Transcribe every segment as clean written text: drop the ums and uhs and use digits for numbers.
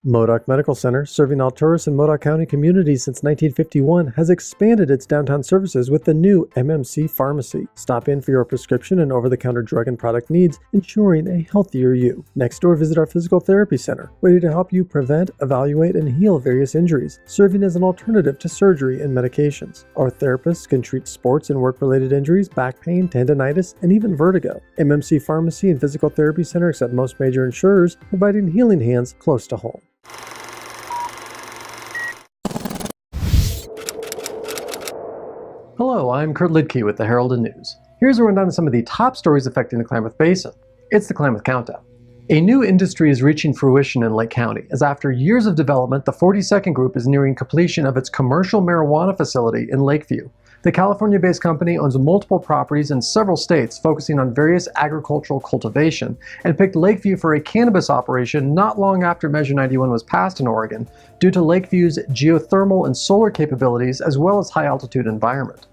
Modoc Medical Center, serving Alturas and Modoc County communities since 1951, has expanded its downtown services with the new MMC Pharmacy. Stop in for your prescription and over-the-counter drug and product needs, ensuring a healthier you. Next door, visit our physical therapy center, ready to help you prevent, evaluate, and heal various injuries, serving as an alternative to surgery and medications. Our therapists can treat sports and work-related injuries, back pain, tendonitis, and even vertigo. MMC Pharmacy and Physical Therapy Center accept most major insurers, providing healing hands close to home. Hello, I'm Kurt Liedtke with the Herald and News. Here's a rundown of some of the top stories affecting the Klamath Basin. It's the Klamath Countdown. A new industry is reaching fruition in Lake County, as after years of development, the 42nd Group is nearing completion of its commercial marijuana facility in Lakeview. The California-based company owns multiple properties in several states, focusing on various agricultural cultivation, and picked Lakeview for a cannabis operation not long after Measure 91 was passed in Oregon, due to Lakeview's geothermal and solar capabilities as well as high-altitude environment.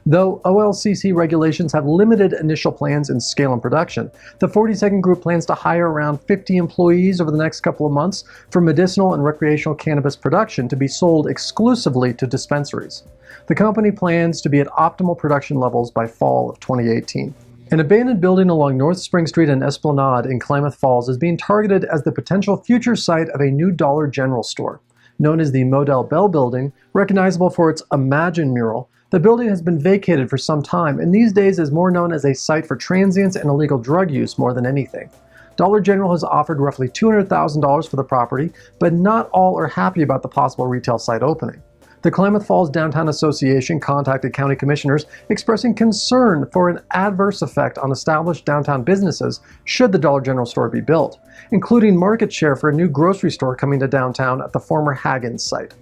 Though OLCC regulations have limited initial plans in scale and production, the 42nd Group plans to hire around 50 employees over the next couple of months for medicinal and recreational cannabis production to be sold exclusively to dispensaries. The company plans to be at optimal production levels by fall of 2018. An abandoned building along North Spring Street and Esplanade in Klamath Falls is being targeted as the potential future site of a new Dollar General store. Known as the Model Bell Building, recognizable for its Imagine mural, the building has been vacated for some time and these days is more known as a site for transients and illegal drug use more than anything. Dollar General has offered roughly $200,000 for the property, but not all are happy about the possible retail site opening. The Klamath Falls Downtown Association contacted county commissioners expressing concern for an adverse effect on established downtown businesses should the Dollar General store be built, including market share for a new grocery store coming to downtown at the former Haggins site.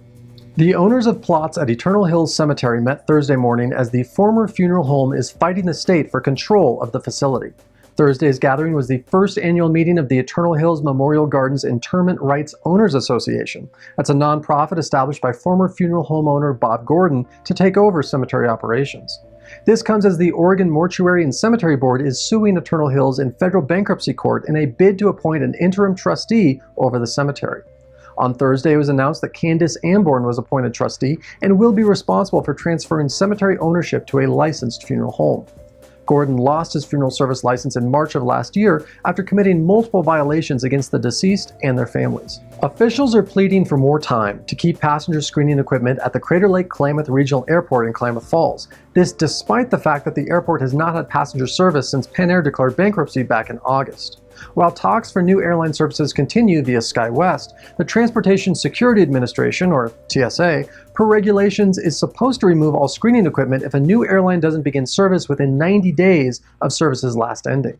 The owners of plots at Eternal Hills Cemetery met Thursday morning as the former funeral home is fighting the state for control of the facility. Thursday's gathering was the first annual meeting of the Eternal Hills Memorial Gardens Interment Rights Owners Association. That's a nonprofit established by former funeral home owner Bob Gordon to take over cemetery operations. This comes as the Oregon Mortuary and Cemetery Board is suing Eternal Hills in federal bankruptcy court in a bid to appoint an interim trustee over the cemetery. On Thursday, it was announced that Candace Amborn was appointed trustee and will be responsible for transferring cemetery ownership to a licensed funeral home. Gordon lost his funeral service license in March of last year after committing multiple violations against the deceased and their families. Officials are pleading for more time to keep passenger screening equipment at the Crater Lake Klamath Regional Airport in Klamath Falls. This despite the fact that the airport has not had passenger service since Pan Air declared bankruptcy back in August. While talks for new airline services continue via SkyWest, the Transportation Security Administration, or TSA, per regulations is supposed to remove all screening equipment if a new airline doesn't begin service within 90 days of services last ending.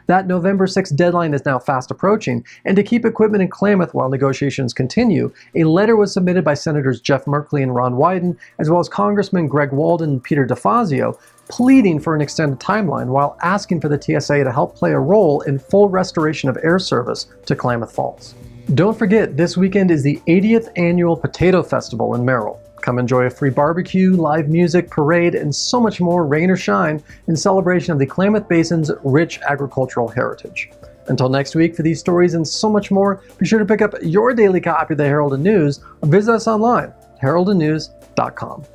That November 6th deadline is now fast approaching, and to keep equipment in Klamath while negotiations continue, a letter was submitted by Senators Jeff Merkley and Ron Wyden, as well as Congressman Greg Walden and Peter DeFazio, pleading for an extended timeline while asking for the TSA to help play a role in full restoration of air service to Klamath Falls. Don't forget, this weekend is the 80th Annual Potato Festival in Merrill. Come enjoy a free barbecue, live music, parade, and so much more, rain or shine, in celebration of the Klamath Basin's rich agricultural heritage. Until next week, for these stories and so much more, be sure to pick up your daily copy of the Herald and News or visit us online, heraldandnews.com.